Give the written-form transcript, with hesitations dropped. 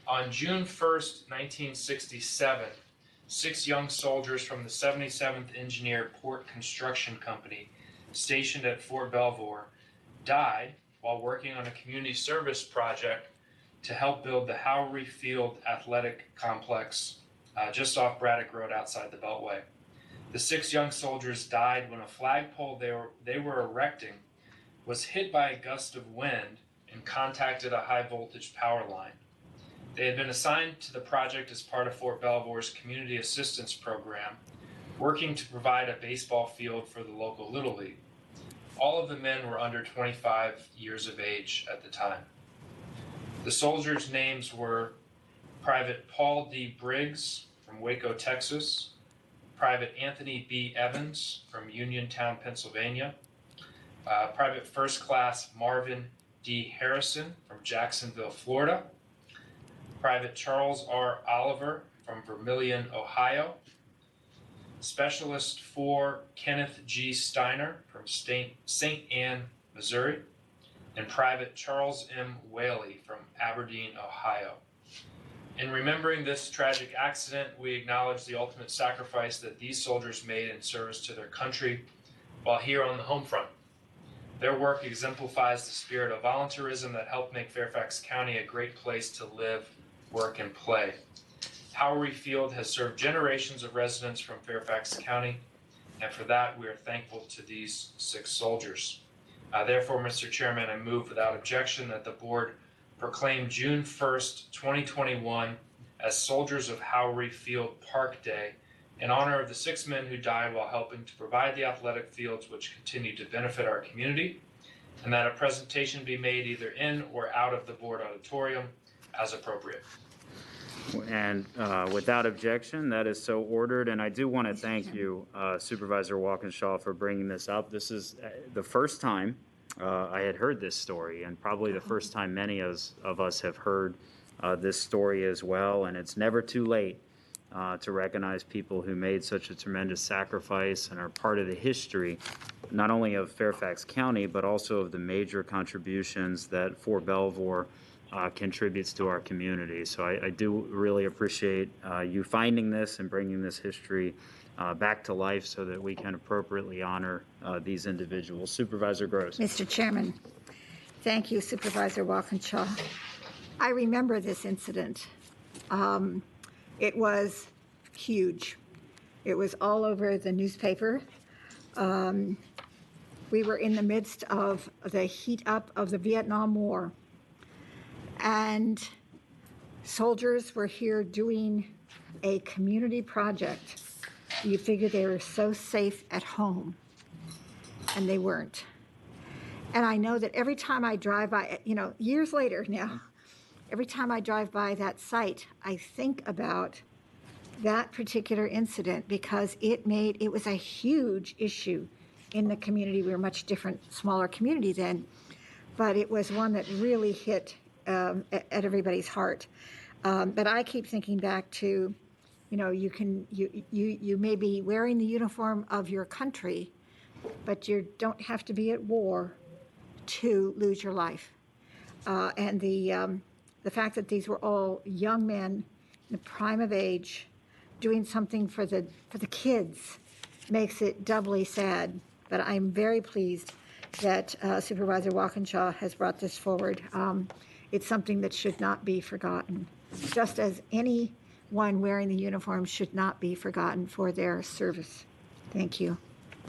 On June 1st, 1967, 6 young soldiers from the 77th Engineer Port Construction Company, stationed at Fort Belvoir, died while working on a community service project to help build the Howrey Field athletic complex just off Braddock Road outside the Beltway. The 6 young soldiers died when a flagpole they were erecting was hit by a gust of wind and contacted a high voltage power line. They had been assigned to the project as part of Fort Belvoir's Community Assistance Program, working to provide a baseball field for the local Little League. All of the men were under 25 years of age at the time. The soldiers' names were Private Paul D. Briggs from Waco, Texas, Private Anthony B. Evans from Uniontown, Pennsylvania, Private First Class Marvin D. Harrison from Jacksonville, Florida, Private Charles R. Oliver from Vermillion, Ohio, Specialist 4 Kenneth G. Steiner from St. Anne, Missouri, and Private Charles M. Whaley from Aberdeen, Ohio. In remembering this tragic accident, we acknowledge the ultimate sacrifice that these soldiers made in service to their country while here on the home front. Their work exemplifies the spirit of volunteerism that helped make Fairfax County a great place to live, work, and play. Howrey Field has served generations of residents from Fairfax County, and for that we are thankful to these 6 soldiers. Therefore, Mr. Chairman, I move without objection that the board proclaim June 1st, 2021 as Soldiers of Howrey Field Park Day in honor of the 6 men who died while helping to provide the athletic fields which continue to benefit our community, and that a presentation be made either in or out of the board auditorium as appropriate. And without objection, that is so ordered. And I do want to thank you, Supervisor Walkinshaw, for bringing this up. This is the first time I had heard this story, and probably the first time many of us have heard this story as well. And it's never too late to recognize people who made such a tremendous sacrifice and are part of the history, not only of Fairfax County, but also of the major contributions that Fort Belvoir contributes to our community. So I do really appreciate you finding this and bringing this history back to life so that we can appropriately honor these individuals. Supervisor Gross. Mr. Chairman, thank you, Supervisor Walkinshaw. I remember this incident. It was huge. It was all over the newspaper. We were in the midst of the heat up of the Vietnam War, and soldiers were here doing a community project. You figure they were so safe at home, and they weren't. And I know that every time I drive by, years later now, every time I drive by that site, I think about that particular incident because it was a huge issue in the community. We were a much different, smaller community then, but it was one that really hit at everybody's heart. But I keep thinking back to, you may be wearing the uniform of your country, but you don't have to be at war to lose your life. And the fact that these were all young men in the prime of age doing something for the kids makes it doubly sad. But I'm very pleased that Supervisor Walkinshaw has brought this forward. It's something that should not be forgotten, just as anyone wearing the uniform should not be forgotten for their service. Thank you.